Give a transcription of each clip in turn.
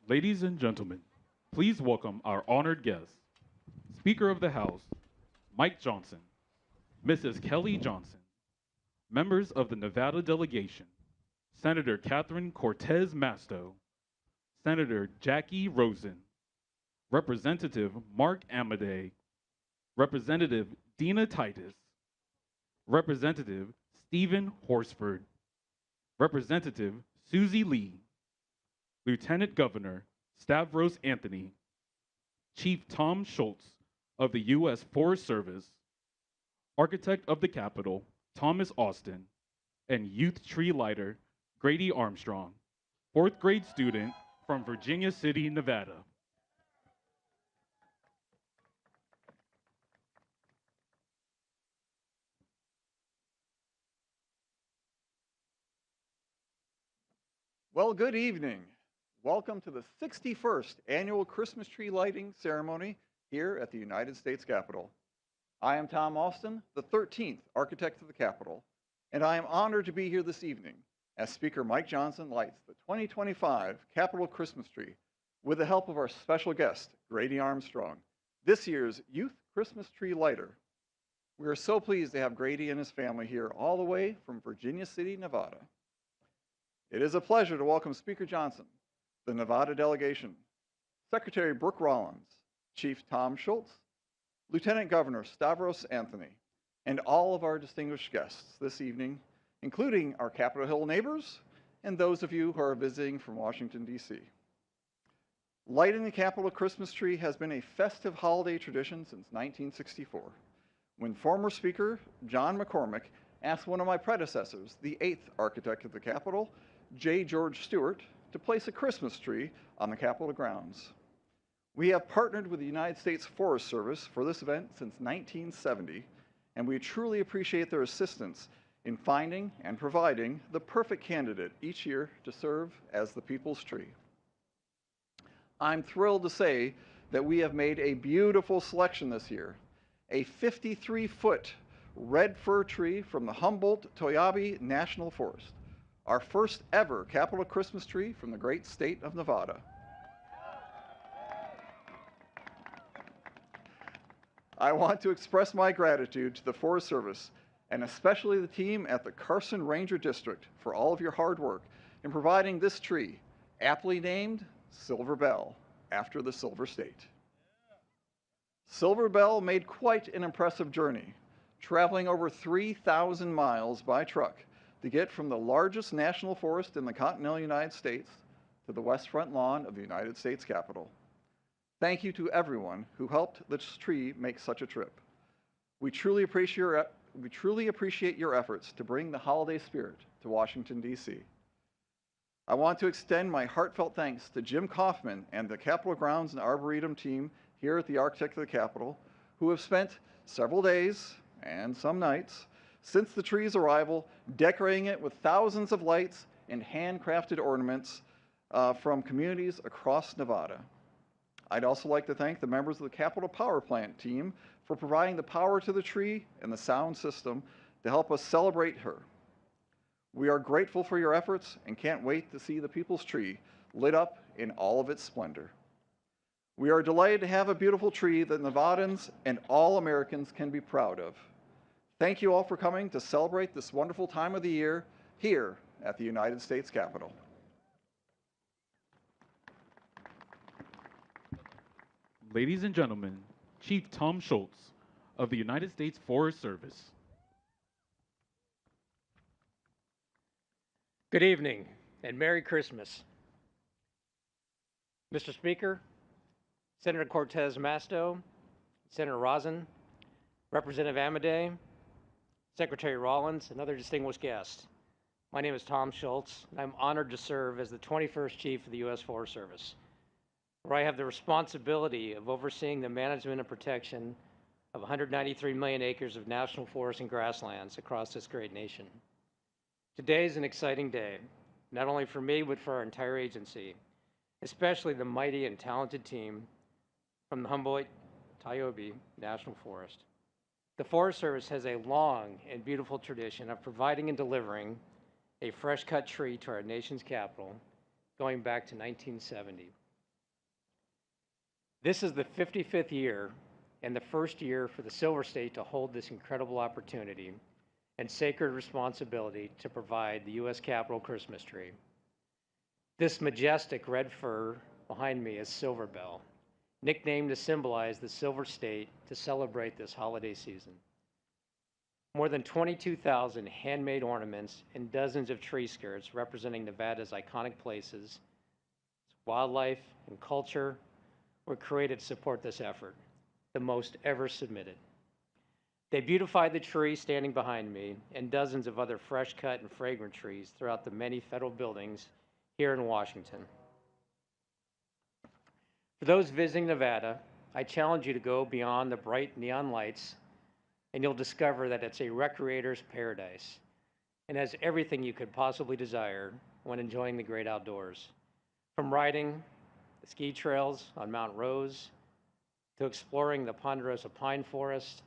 Ladies and gentlemen, please welcome our honored guest, Speaker of the House, Mike Johnson, Mrs. Kelly Johnson, members of the Nevada delegation, Senator Catherine Cortez Masto, Senator Jackie Rosen, Representative Mark Amade, Representative Dina Titus, Representative Stephen Horsford, Representative Susie Lee, Lieutenant Governor Stavros Anthony, Chief Tom Schultz of the U.S. Forest Service, Architect of the Capitol Thomas Austin, and Youth Tree Lighter Grady Armstrong, fourth grade student from Virginia City, Nevada. Well, good evening. Welcome to the 61st annual Christmas tree lighting ceremony here at the United States Capitol. I am Tom Austin, the 13th architect of the Capitol, and I am honored to be here this evening as Speaker Mike Johnson lights the 2025 Capitol Christmas tree with the help of our special guest, Grady Armstrong, this year's Youth Christmas Tree Lighter. We are so pleased to have Grady and his family here all the way from Virginia City, Nevada. It is a pleasure to welcome Speaker Johnson, the Nevada delegation, Secretary Brooke Rollins, Chief Tom Schultz, Lieutenant Governor Stavros Anthony, and all of our distinguished guests this evening, including our Capitol Hill neighbors and those of you who are visiting from Washington, D.C. Lighting the Capitol Christmas tree has been a festive holiday tradition since 1964, when former Speaker John McCormick asked one of my predecessors, the 8th architect of the Capitol, J. George Stewart, to place a Christmas tree on the Capitol grounds. We have partnered with the United States Forest Service for this event since 1970, and we truly appreciate their assistance in finding and providing the perfect candidate each year to serve as the people's tree. I'm thrilled to say that we have made a beautiful selection this year, a 53-foot red fir tree from the Humboldt-Toiyabe National Forest, our first ever Capitol Christmas tree from the great state of Nevada. I want to express my gratitude to the Forest Service and especially the team at the Carson Ranger District for all of your hard work in providing this tree, aptly named Silver Bell, after the Silver State. Silver Bell made quite an impressive journey, traveling over 3,000 miles by truck to get from the largest national forest in the continental United States to the west front lawn of the United States Capitol. Thank you to everyone who helped this tree make such a trip. We truly appreciate your efforts to bring the holiday spirit to Washington, D.C. I want to extend my heartfelt thanks to Jim Kaufman and the Capitol Grounds and Arboretum team here at the Architect of the Capitol, who have spent several days and some nights since the tree's arrival, decorating it with thousands of lights and handcrafted ornaments from communities across Nevada. I'd also like to thank the members of the Capitol Power Plant team for providing the power to the tree and the sound system to help us celebrate her. We are grateful for your efforts and can't wait to see the People's Tree lit up in all of its splendor. We are delighted to have a beautiful tree that Nevadans and all Americans can be proud of. Thank you all for coming to celebrate this wonderful time of the year here at the United States Capitol. Ladies and gentlemen, Chief Tom Schultz of the United States Forest Service. Good evening and Merry Christmas. Mr. Speaker, Senator Cortez Masto, Senator Rosen, Representative Amade, Secretary Rollins, and other distinguished guests. My name is Tom Schultz, and I'm honored to serve as the 21st Chief of the U.S. Forest Service, where I have the responsibility of overseeing the management and protection of 193 million acres of national forests and grasslands across this great nation. Today is an exciting day, not only for me, but for our entire agency, especially the mighty and talented team from the Humboldt-Toiyabe National Forest. The Forest Service has a long and beautiful tradition of providing and delivering a fresh-cut tree to our nation's capital going back to 1970. This is the 55th year and the first year for the Silver State to hold this incredible opportunity and sacred responsibility to provide the U.S. Capitol Christmas tree. This majestic red fir behind me is Silver Bell, nicknamed to symbolize the Silver State to celebrate this holiday season. More than 22,000 handmade ornaments and dozens of tree skirts representing Nevada's iconic places, wildlife, and culture were created to support this effort, the most ever submitted. They beautified the tree standing behind me and dozens of other fresh cut and fragrant trees throughout the many federal buildings here in Washington. For those visiting Nevada, I challenge you to go beyond the bright neon lights and you'll discover that it's a recreator's paradise and has everything you could possibly desire when enjoying the great outdoors. From riding the ski trails on Mount Rose to exploring the ponderosa pine forest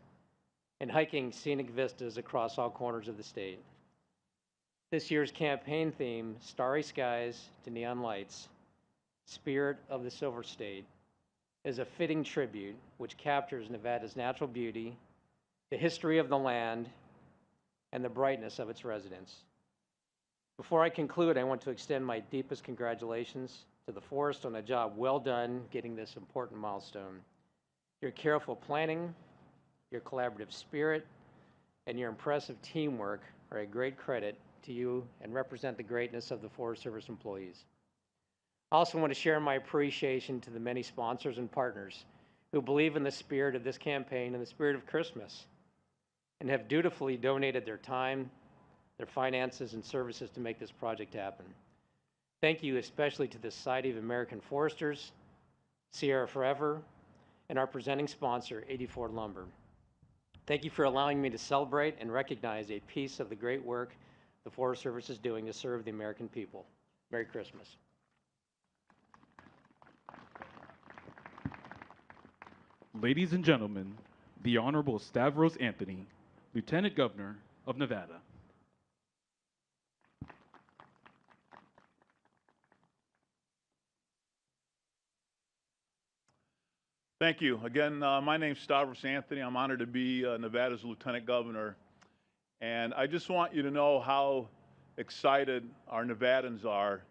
and hiking scenic vistas across all corners of the state. This year's campaign theme, Starry Skies to Neon Lights, Spirit of the Silver State, is a fitting tribute which captures Nevada's natural beauty, the history of the land, and the brightness of its residents. Before I conclude, I want to extend my deepest congratulations to the Forest on a job well done getting this important milestone. Your careful planning, your collaborative spirit, and your impressive teamwork are a great credit to you and represent the greatness of the Forest Service employees. I also want to share my appreciation to the many sponsors and partners who believe in the spirit of this campaign and the spirit of Christmas and have dutifully donated their time, their finances, and services to make this project happen. Thank you especially to the Society of American Foresters, Sierra Forever, and our presenting sponsor, 84 Lumber. Thank you for allowing me to celebrate and recognize a piece of the great work the Forest Service is doing to serve the American people. Merry Christmas. Ladies and gentlemen, the Honorable Stavros Anthony, Lieutenant Governor of Nevada. Thank you. Again, my name's Stavros Anthony. I'm honored to be Nevada's Lieutenant Governor. And I just want you to know how excited our Nevadans are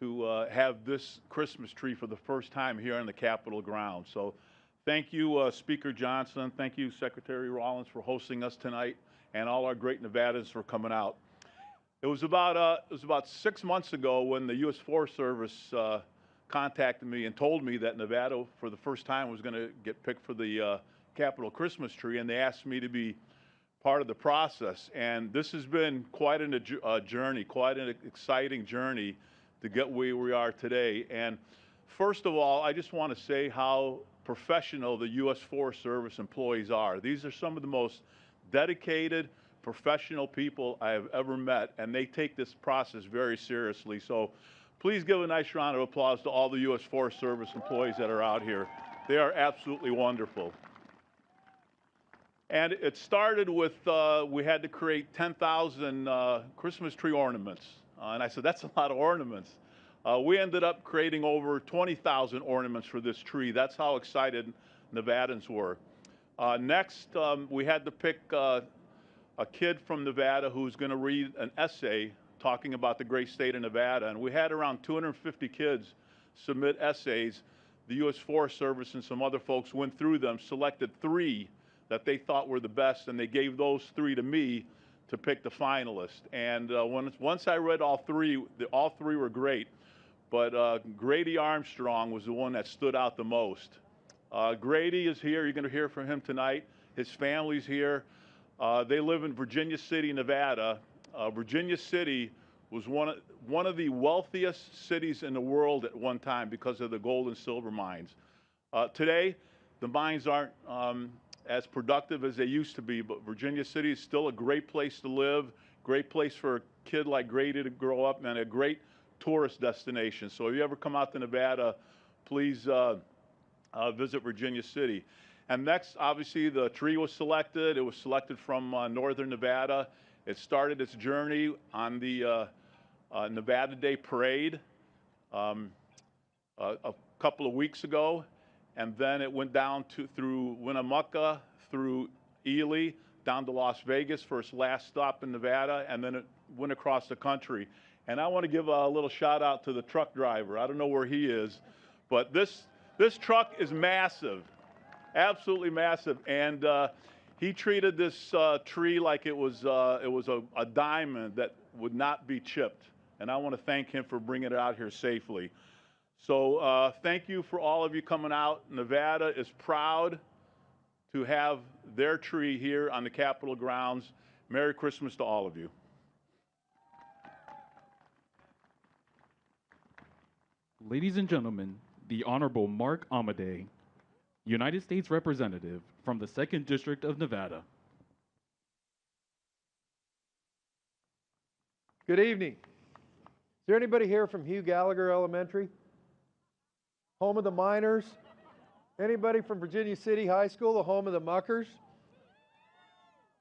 to have this Christmas tree for the first time here on the Capitol grounds. So thank you, Speaker Johnson. Thank you, Secretary Rollins, for hosting us tonight, and all our great Nevadans for coming out. It was about 6 months ago when the U.S. Forest Service contacted me and told me that Nevada, for the first time, was going to get picked for the Capitol Christmas tree, and they asked me to be part of the process. And this has been quite a journey, quite an exciting journey to get where we are today. And first of all, I just want to say how professional the U.S. Forest Service employees are. These are some of the most dedicated, professional people I have ever met, and they take this process very seriously. So please give a nice round of applause to all the U.S. Forest Service employees that are out here. They are absolutely wonderful. And it started with, we had to create 10,000 Christmas tree ornaments. And I said, that's a lot of ornaments. We ended up creating over 20,000 ornaments for this tree. That's how excited Nevadans were. Next, we had to pick a kid from Nevada who's going to read an essay talking about the great state of Nevada. And we had around 250 kids submit essays. The U.S. Forest Service and some other folks went through them, selected 3 that they thought were the best, and they gave those 3 to me to pick the finalists. And once I read all 3 were great, but Grady Armstrong was the one that stood out the most. Grady is here. You're going to hear from him tonight. His family's here. They live in Virginia City, Nevada. Virginia City was one of the wealthiest cities in the world at one time because of the gold and silver mines. Today, the mines aren't as productive as they used to be, but Virginia City is still a great place to live, great place for a kid like Grady to grow up, and a great tourist destination. So if you ever come out to Nevada, please visit Virginia City. And next, obviously, the tree was selected. It was selected from northern Nevada. It started its journey on the Nevada Day Parade a couple of weeks ago. and then it went down through Winnemucca, through Ely, down to Las Vegas for its last stop in Nevada, and then it went across the country. And I want to give a little shout out to the truck driver. I don't know where he is, but this truck is massive, absolutely massive. And he treated this tree like it was a diamond that would not be chipped. And I want to thank him for bringing it out here safely. So thank you for all of you coming out. Nevada is proud to have their tree here on the Capitol grounds. Merry Christmas to all of you. Ladies and gentlemen, the Honorable Mark Amadei, United States Representative from the 2nd District of Nevada. Good evening. Is there anybody here from Hugh Gallagher Elementary? Home of the Miners? Anybody from Virginia City High School, the home of the Muckers?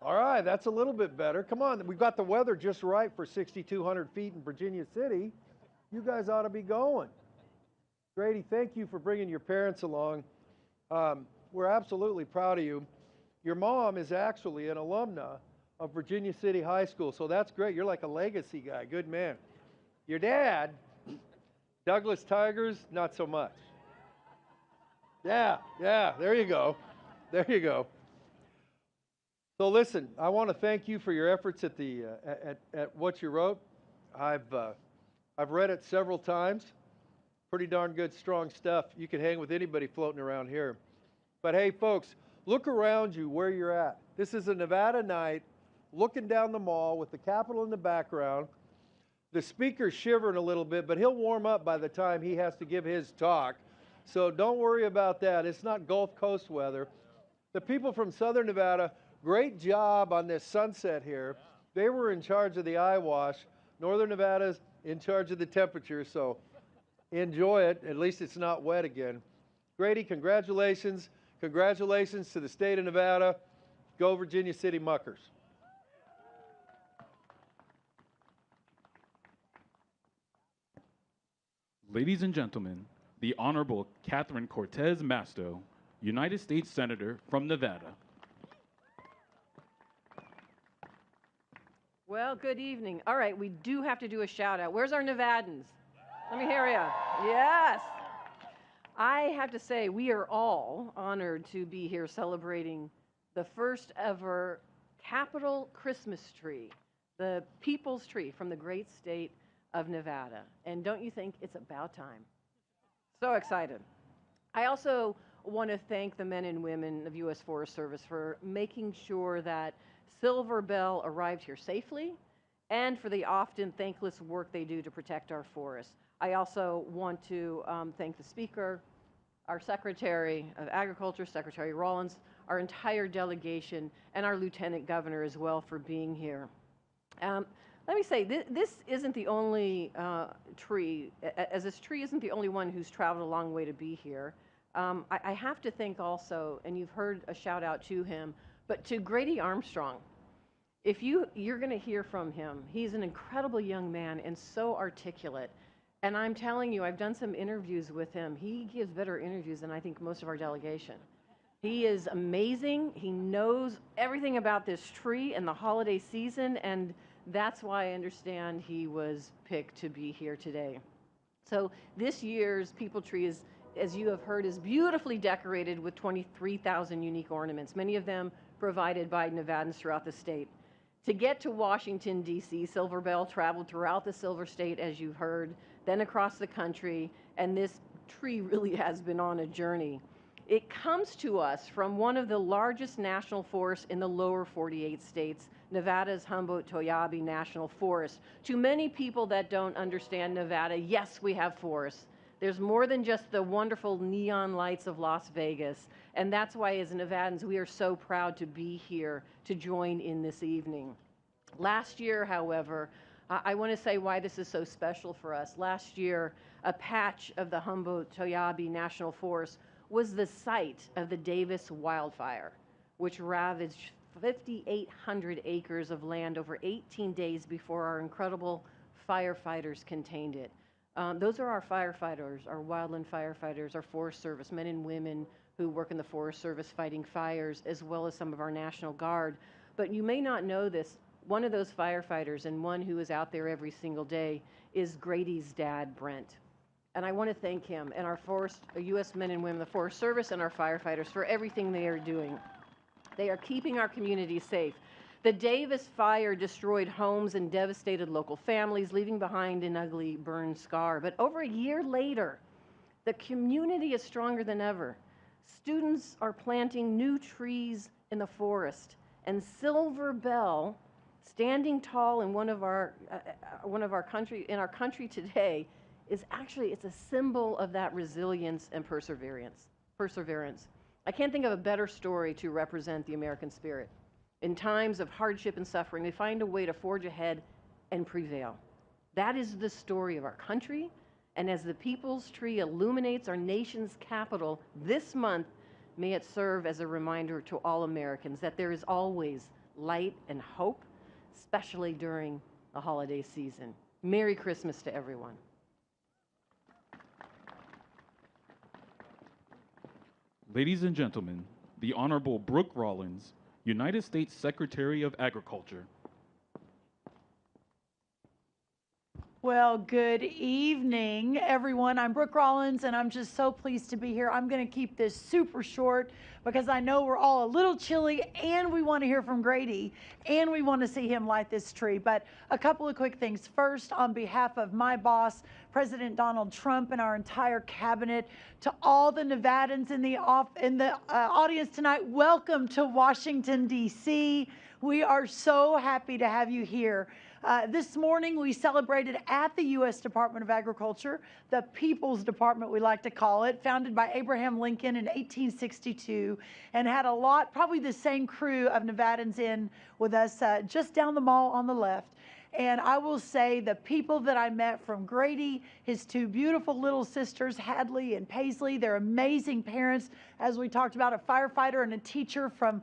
All right, that's a little bit better. Come on, we've got the weather just right for 6,200 feet in Virginia City. You guys ought to be going. Grady, thank you for bringing your parents along. We're absolutely proud of you. Your mom is actually an alumna of Virginia City High School, so that's great. You're like a legacy guy. Good man. Your dad, Douglas Tigers, not so much. Yeah, there you go. There you go. So listen, I want to thank you for your efforts at the at what you wrote. I've read it several times. Pretty darn good, strong stuff. You can hang with anybody floating around here. But hey, folks, look around you where you're at. This is a Nevada night, looking down the mall with the Capitol in the background. The speaker's shivering a little bit, but he'll warm up by the time he has to give his talk. So don't worry about that. It's not Gulf Coast weather. The people from Southern Nevada, great job on this sunset here. They were in charge of the eye wash. Northern Nevada's in charge of the temperature, so enjoy it. At least it's not wet again. Grady, congratulations. Congratulations to the state of Nevada. Go Virginia City Muckers. Ladies and gentlemen, the Honorable Catherine Cortez Masto, United States Senator from Nevada. Well, good evening. All right, we do have to do a shout out. Where's our Nevadans? Let me hear you. Yes. I have to say, we are all honored to be here celebrating the first ever Capitol Christmas tree, the people's tree from the great state of Nevada. And don't you think it's about time? So excited. I also want to thank the men and women of U.S. Forest Service for making sure that Silver Bell arrived here safely and for the often thankless work they do to protect our forests. I also want to thank the Speaker, our Secretary of Agriculture, Secretary Rollins, our entire delegation, and our Lieutenant Governor as well for being here. Let me say, this isn't the only tree, as this tree isn't the only one who's traveled a long way to be here. I have to thank also, and you've heard a shout out to him, but to Grady Armstrong. If you're going to hear from him, he's an incredible young man and so articulate. And I'm telling you, I've done some interviews with him. He gives better interviews than I think most of our delegation. He is amazing. He knows everything about this tree and the holiday season, and that's why I understand he was picked to be here today. So this year's People Tree is, as you have heard, is beautifully decorated with 23,000 unique ornaments, many of them provided by Nevadans throughout the state. To get to Washington, D.C., Silver Bell traveled throughout the Silver State, as you've heard, then across the country, and this tree really has been on a journey. It comes to us from one of the largest national forests in the lower 48 states, Nevada's Humboldt-Toiyabe National Forest. To many people that don't understand Nevada, yes, we have forests. There's more than just the wonderful neon lights of Las Vegas, and that's why as Nevadans, we are so proud to be here to join in this evening. Last year, however, I want to say why this is so special for us. Last year, a patch of the Humboldt-Toiyabe National Forest was the site of the Davis wildfire, which ravaged 5,800 acres of land over 18 days before our incredible firefighters contained it. Those are our firefighters, our wildland firefighters, our Forest Service, men and women who work in the Forest Service fighting fires, as well as some of our National Guard. But you may not know this. One of those firefighters and one who is out there every single day is Grady's dad, Brent. And I want to thank him and our U.S. men and women, the Forest Service, and our firefighters for everything they are doing. They are keeping our community safe. The Davis fire destroyed homes and devastated local families, leaving behind an ugly burn scar. But over a year later, the community is stronger than ever. Students are planting new trees in the forest, and Silver Bell, standing tall in one of our country today, is actually, it's a symbol of that resilience and perseverance. I can't think of a better story to represent the American spirit. In times of hardship and suffering, they find a way to forge ahead and prevail. That is the story of our country. And as the People's Tree illuminates our nation's capital this month, may it serve as a reminder to all Americans that there is always light and hope, especially during the holiday season. Merry Christmas to everyone. Ladies and gentlemen, the Honorable Brooke Rollins, United States Secretary of Agriculture. Well, good evening, everyone. I'm Brooke Rollins, and I'm just so pleased to be here. I'm going to keep this super short because I know we're all a little chilly, and we want to hear from Grady, and we want to see him light this tree. But a couple of quick things. First, on behalf of my boss, President Donald Trump, and our entire cabinet, to all the Nevadans in the audience tonight, welcome to Washington, D.C. We are so happy to have you here. This morning, we celebrated at the U.S. Department of Agriculture, the People's Department, we like to call it, founded by Abraham Lincoln in 1862, and had a lot, probably the same crew of Nevadans in with us just down the mall on the left. And I will say the people that I met, from Grady, his two beautiful little sisters, Hadley and Paisley, they're amazing parents, as we talked about, a firefighter and a teacher from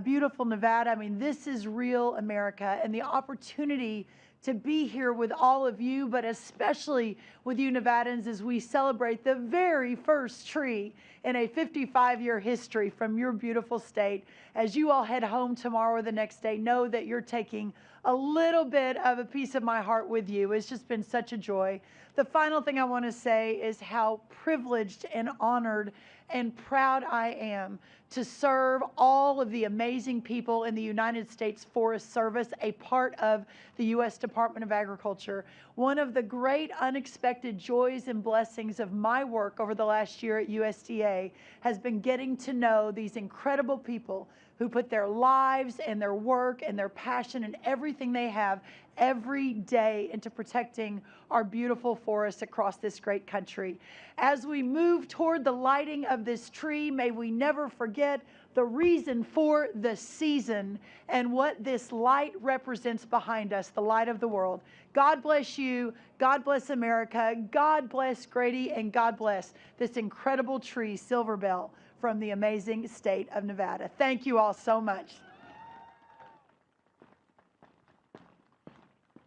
beautiful Nevada. I mean, this is real America, and the opportunity to be here with all of you, but especially with you Nevadans, as we celebrate the very first tree in a 55-year history from your beautiful state. As you all head home tomorrow or the next day, know that you're taking a little bit of a piece of my heart with you. It's just been such a joy. The final thing I want to say is how privileged and honored and proud I am to serve all of the amazing people in the United States Forest Service, a part of the U.S. Department of Agriculture. One of the great unexpected joys and blessings of my work over the last year at USDA has been getting to know these incredible people who put their lives and their work and their passion and everything they have every day into protecting our beautiful forests across this great country. As we move toward the lighting of this tree, may we never forget the reason for the season and what this light represents behind us, the light of the world. God bless you. God bless America. God bless Grady, and God bless this incredible tree, Silver Bell, from the amazing state of Nevada. Thank you all so much.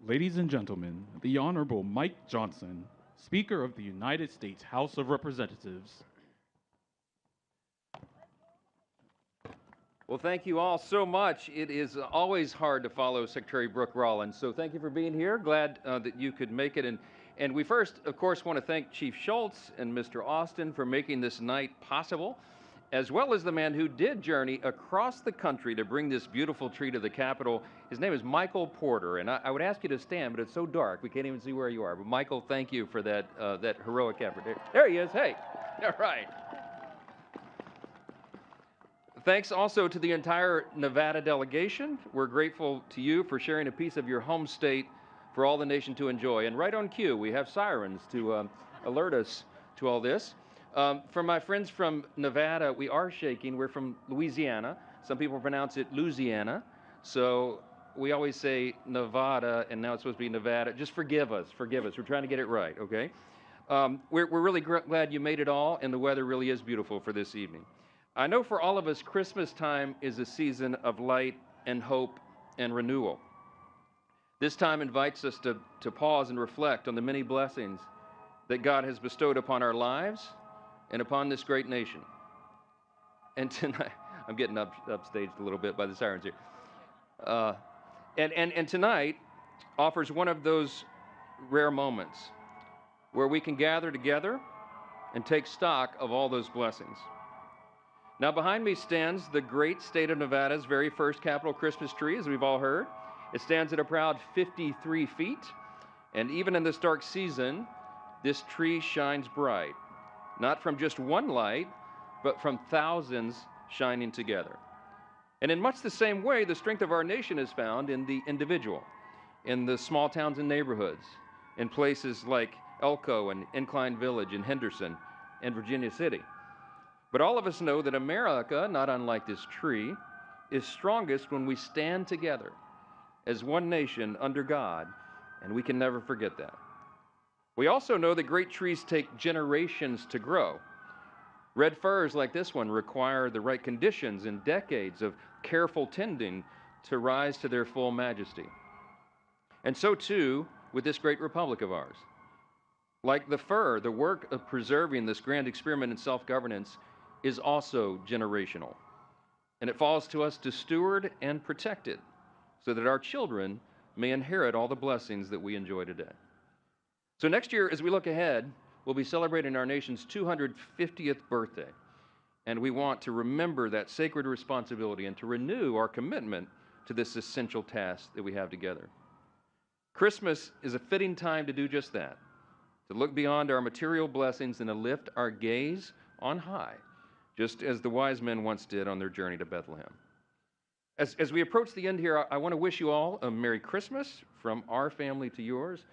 Ladies and gentlemen, the Honorable Mike Johnson, Speaker of the United States House of Representatives. Well, thank you all so much. It is always hard to follow Secretary Brooke Rollins, so thank you for being here. Glad that you could make it. And we first, of course, want to thank Chief Schultz and Mr. Austin for making this night possible, as well as the man who did journey across the country to bring this beautiful tree to the Capitol. His name is Michael Porter, and I would ask you to stand, but it's so dark we can't even see where you are. But Michael, thank you for that heroic effort. There he is. Hey, all right. Thanks also to the entire Nevada delegation. We're grateful to you for sharing a piece of your home state for all the nation to enjoy. And right on cue, we have sirens to alert us to all this. For my friends from Nevada, we are shaking. We're from Louisiana. Some people pronounce it Louisiana. So we always say Nevada, and now it's supposed to be Nevada. Just forgive us. Forgive us. We're trying to get it right, okay? We're really glad you made it all, and the weather really is beautiful for this evening. I know for all of us, Christmas time is a season of light and hope and renewal. This time invites us to pause and reflect on the many blessings that God has bestowed upon our lives and upon this great nation. And tonight, I'm getting upstaged a little bit by the sirens here. And tonight offers one of those rare moments where we can gather together and take stock of all those blessings. Now, behind me stands the great state of Nevada's very first Capitol Christmas tree, as we've all heard. It stands at a proud 53 feet, and even in this dark season, this tree shines bright, not from just one light, but from thousands shining together. And in much the same way, the strength of our nation is found in the individual, in the small towns and neighborhoods, in places like Elko and Incline Village and Henderson and Virginia City. But all of us know that America, not unlike this tree, is strongest when we stand together as one nation under God, and we can never forget that. We also know that great trees take generations to grow. Red firs like this one require the right conditions and decades of careful tending to rise to their full majesty. And so too with this great republic of ours. Like the fir, the work of preserving this grand experiment in self-governance is also generational. And it falls to us to steward and protect it so that our children may inherit all the blessings that we enjoy today. So next year, as we look ahead, we'll be celebrating our nation's 250th birthday. And we want to remember that sacred responsibility and to renew our commitment to this essential task that we have together. Christmas is a fitting time to do just that, to look beyond our material blessings and to lift our gaze on high, just as the wise men once did on their journey to Bethlehem. As we approach the end here, I want to wish you all a Merry Christmas from our family to yours.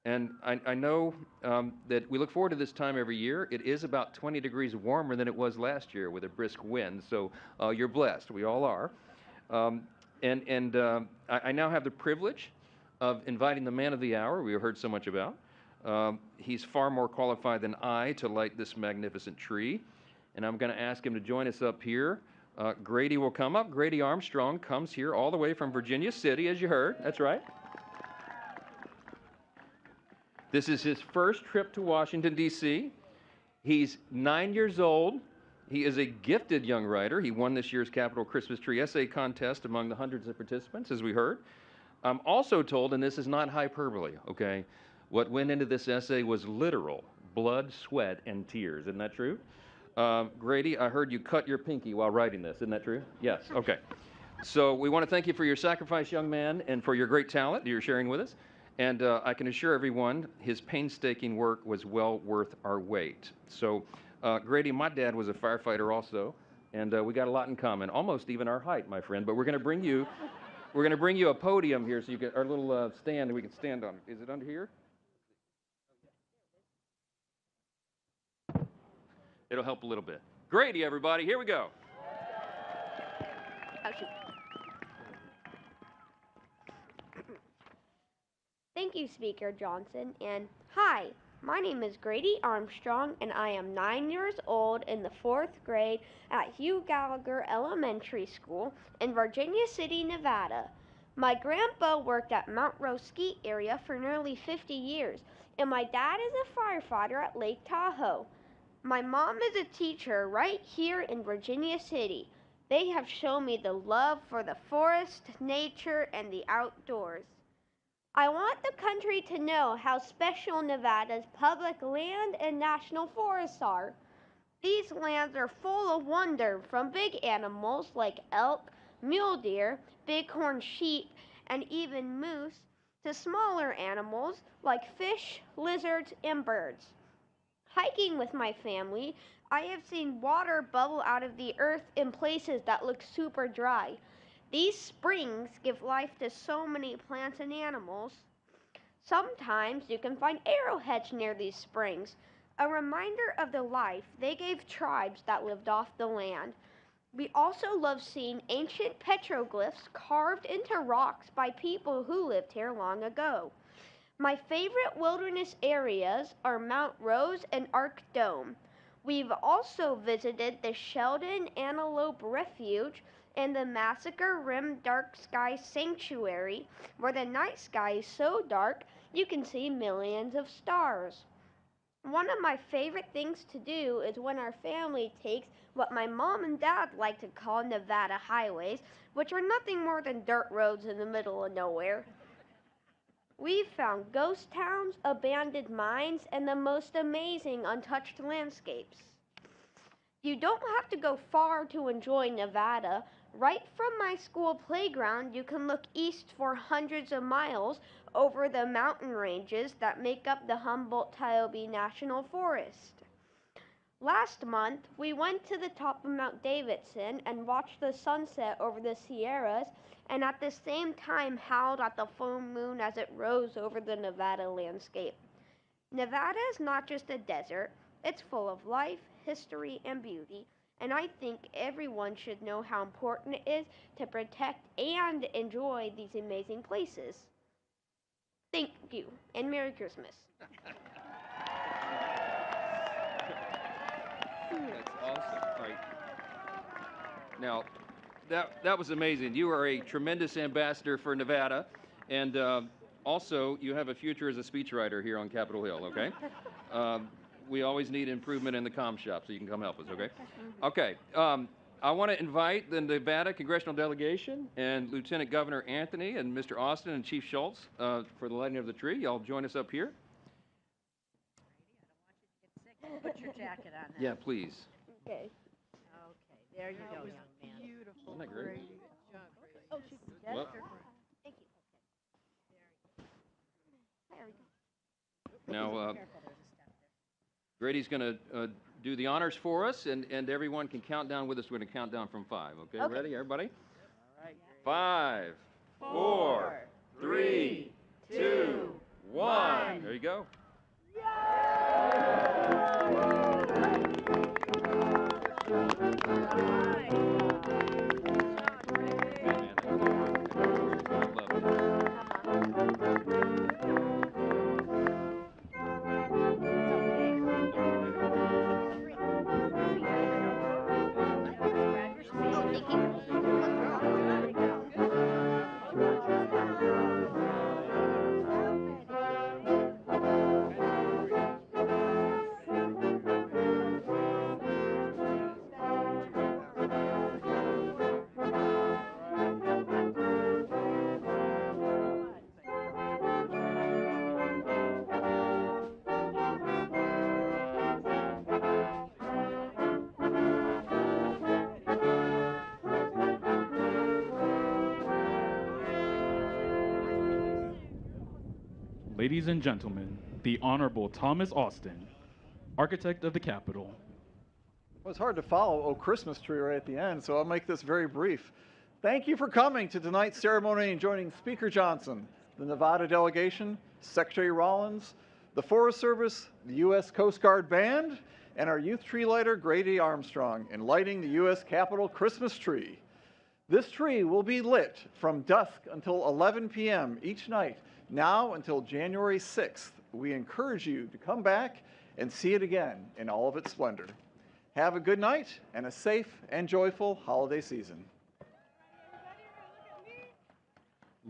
And I know that we look forward to this time every year. It is about 20 degrees warmer than it was last year with a brisk wind, so you're blessed. We all are. I now have the privilege of inviting the man of the hour we have heard so much about. He's far more qualified than I to light this magnificent tree, and I'm going to ask him to join us up here. Grady will come up. Grady Armstrong comes here all the way from Virginia City, as you heard. That's right. This is his first trip to Washington, D.C. He's 9 years old. He is a gifted young writer. He won this year's Capitol Christmas Tree Essay Contest among the hundreds of participants, as we heard. I'm also told, and this is not hyperbole, okay, what went into this essay was literal blood, sweat, and tears. Isn't that true? Grady, I heard you cut your pinky while writing this. Isn't that true? Yes. Okay. So we want to thank you for your sacrifice, young man, and for your great talent that you're sharing with us. And I can assure everyone his painstaking work was well worth our wait. So, Grady, my dad was a firefighter also, and we got a lot in common, almost even our height, my friend. But we're going to bring you a podium here so you can, our little stand, and we can stand on it. Is it under here? It'll help a little bit. Grady, everybody, here we go. Thank you, Speaker Johnson, and hi, my name is Grady Armstrong, and I am 9 years old in the 4th grade at Hugh Gallagher Elementary School in Virginia City, Nevada. My grandpa worked at Mount Rose Ski Area for nearly 50 years, and my dad is a firefighter at Lake Tahoe. My mom is a teacher right here in Virginia City. They have shown me the love for the forest, nature, and the outdoors. I want the country to know how special Nevada's public land and national forests are. These lands are full of wonder, from big animals like elk, mule deer, bighorn sheep, and even moose, to smaller animals like fish, lizards, and birds. Hiking with my family, I have seen water bubble out of the earth in places that look super dry. These springs give life to so many plants and animals. Sometimes you can find arrowheads near these springs, a reminder of the life they gave tribes that lived off the land. We also love seeing ancient petroglyphs carved into rocks by people who lived here long ago. My favorite wilderness areas are Mount Rose and Arc Dome. We've also visited the Sheldon Antelope Refuge and the Massacre Rim Dark Sky Sanctuary, where the night sky is so dark you can see millions of stars. One of my favorite things to do is when our family takes what my mom and dad like to call Nevada highways, which are nothing more than dirt roads in the middle of nowhere. We've found ghost towns, abandoned mines, and the most amazing untouched landscapes. You don't have to go far to enjoy Nevada. Right from my school playground, you can look east for hundreds of miles over the mountain ranges that make up the Humboldt-Toiyabe National Forest. Last month, we went to the top of Mount Davidson and watched the sunset over the Sierras, and at the same time howled at the full moon as it rose over the Nevada landscape. Nevada is not just a desert, it's full of life, history, and beauty, and I think everyone should know how important it is to protect and enjoy these amazing places. Thank you, and Merry Christmas. That's awesome. All right. Now, that was amazing. You are a tremendous ambassador for Nevada, and also you have a future as a speechwriter here on Capitol Hill, okay? We always need improvement in the comm shop, so you can come help us, okay? Okay. I want to invite the Nevada congressional delegation and Lieutenant Governor Anthony and Mr. Austin and Chief Schultz for the lighting of the tree. Y'all join us up here. Put your jacket on. Yeah, please. Okay. Okay, there you go, young man. Beautiful. Isn't that great? Oh, she's dead. Well, Thank you. There we go. now, Grady's going to do the honors for us, and everyone can count down with us. We're going to count down from 5. Okay, Okay. ready, everybody? All right. 5, 4, 3, 2, 1. There you go. Ladies and gentlemen, the Honorable Thomas Austin, architect of the Capitol. Well, it's hard to follow "Oh Christmas Tree" right at the end, so I'll make this very brief. Thank you for coming to tonight's ceremony and joining Speaker Johnson, the Nevada delegation, Secretary Rollins, the Forest Service, the U.S. Coast Guard Band, and our youth tree lighter, Grady Armstrong, in lighting the U.S. Capitol Christmas tree. This tree will be lit from dusk until 11 p.m. each night, now until January 6th. We encourage you to come back and see it again in all of its splendor. Have a good night and a safe and joyful holiday season.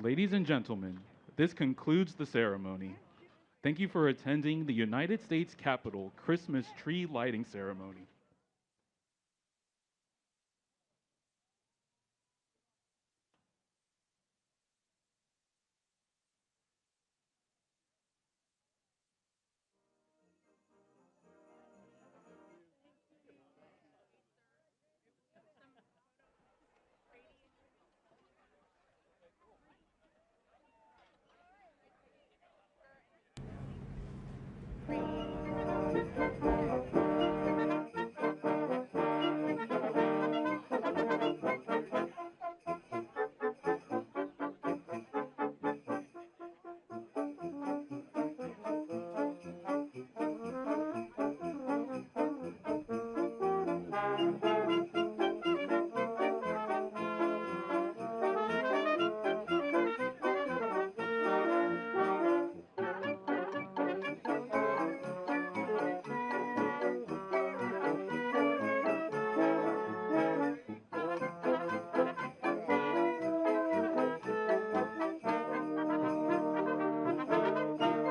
Ladies and gentlemen, this concludes the ceremony. Thank you for attending the United States Capitol Christmas tree lighting ceremony.